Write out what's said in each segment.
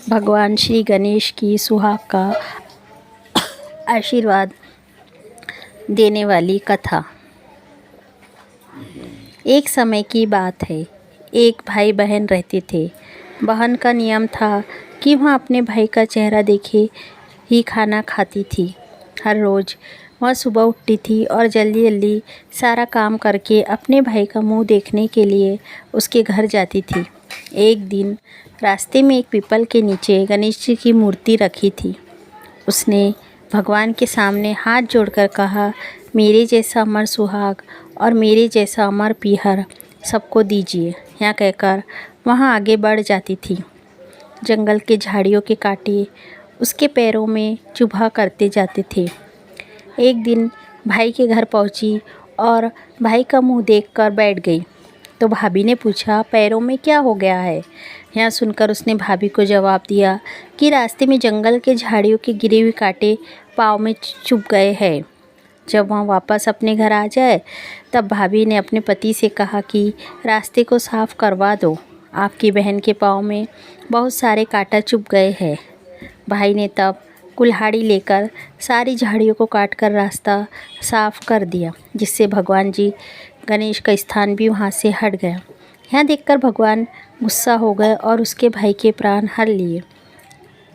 भगवान श्री गणेश की सुहाग का आशीर्वाद देने वाली कथा। एक समय की बात है। एक भाई बहन रहते थे। बहन का नियम था कि वह अपने भाई का चेहरा देखे ही खाना खाती थी। हर रोज़ वह सुबह उठती थी और जल्दी जल्दी सारा काम करके अपने भाई का मुंह देखने के लिए उसके घर जाती थी। एक दिन रास्ते में एक पीपल के नीचे गणेश जी की मूर्ति रखी थी। उसने भगवान के सामने हाथ जोड़कर कहा, मेरे जैसा अमर सुहाग और मेरे जैसा अमर पीहर सबको दीजिए। यहाँ कहकर वहाँ आगे बढ़ जाती थी। जंगल के झाड़ियों के कांटे उसके पैरों में चुभा करते जाते थे। एक दिन भाई के घर पहुँची और भाई का मुंह देखकर बैठ गई। तो भाभी ने पूछा, पैरों में क्या हो गया है? यह सुनकर उसने भाभी को जवाब दिया कि रास्ते में जंगल के झाड़ियों के गिरे हुए कांटे पाँव में चुभ गए हैं। जब वह वापस अपने घर आ जाए तब भाभी ने अपने पति से कहा कि रास्ते को साफ करवा दो, आपकी बहन के पाँव में बहुत सारे कांटा चुभ गए हैं। भाई ने तब कुल्हाड़ी लेकर सारी झाड़ियों को काटकर रास्ता साफ कर दिया, जिससे भगवान जी गणेश का स्थान भी वहाँ से हट गया। यह देखकर भगवान गुस्सा हो गए और उसके भाई के प्राण हर लिए।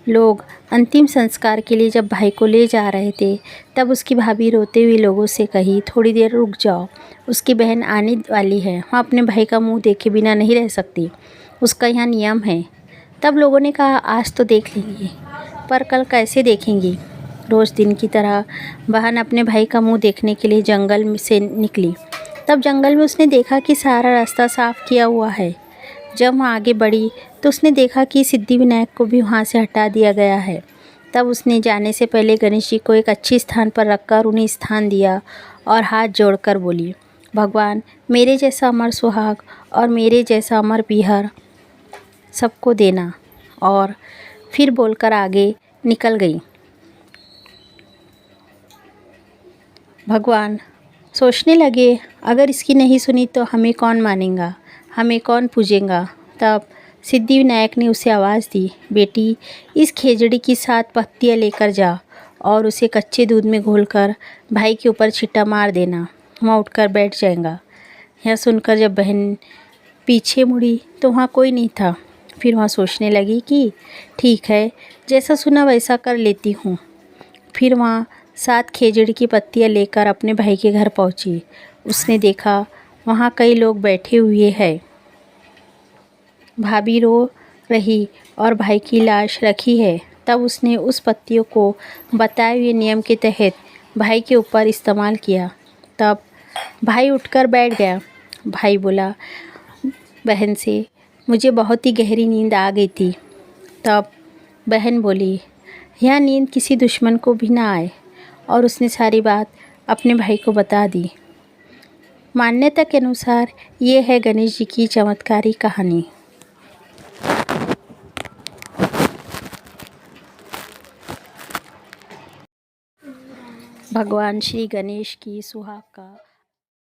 लोग अंतिम संस्कार के लिए जब भाई को ले जा रहे थे तब उसकी भाभी रोते हुए लोगों से कही, थोड़ी देर रुक जाओ, उसकी बहन आने वाली है, वह अपने भाई का मुंह देखे बिना नहीं रह सकती, उसका यहाँ नियम है। तब लोगों ने कहा, आज तो देख लेंगे पर कल कैसे देखेंगी। रोज़ दिन की तरह बहन अपने भाई का मुंह देखने के लिए जंगल से निकली। तब जंगल में उसने देखा कि सारा रास्ता साफ किया हुआ है। जब वह आगे बढ़ी तो उसने देखा कि सिद्धिविनायक को भी वहाँ से हटा दिया गया है। तब उसने जाने से पहले गणेश जी को एक अच्छे स्थान पर रखकर उन्हें स्थान दिया और हाथ जोड़कर बोली, भगवान मेरे जैसा अमर सुहाग और मेरे जैसा अमर पीहर सबको देना। और फिर बोलकर आगे निकल गई। भगवान सोचने लगे, अगर इसकी नहीं सुनी तो हमें कौन मानेगा, हमें कौन पूजेगा। तब सिद्धिविनायक ने उसे आवाज़ दी, बेटी इस खेजड़ी की 7 पत्तियाँ लेकर जा और उसे कच्चे दूध में घोलकर भाई के ऊपर छिट्टा मार देना, वहाँ उठकर बैठ जाएगा। यह सुनकर जब बहन पीछे मुड़ी तो वहाँ कोई नहीं था। फिर वहाँ सोचने लगी कि ठीक है, जैसा सुना वैसा कर लेती हूँ। फिर वहाँ 7 खेजड़ी की पत्तियाँ लेकर अपने भाई के घर पहुँची। उसने देखा वहाँ कई लोग बैठे हुए हैं। भाभी रो रही और भाई की लाश रखी है। तब उसने उस पत्तियों को बताए हुए नियम के तहत भाई के ऊपर इस्तेमाल किया। तब भाई उठकर बैठ गया। भाई बोला बहन से, मुझे बहुत ही गहरी नींद आ गई थी। तब बहन बोली, यह नींद किसी दुश्मन को भी ना आए। और उसने सारी बात अपने भाई को बता दी। मान्यता के अनुसार ये है गणेश जी की चमत्कारी कहानी। भगवान श्री गणेश की सुहाग का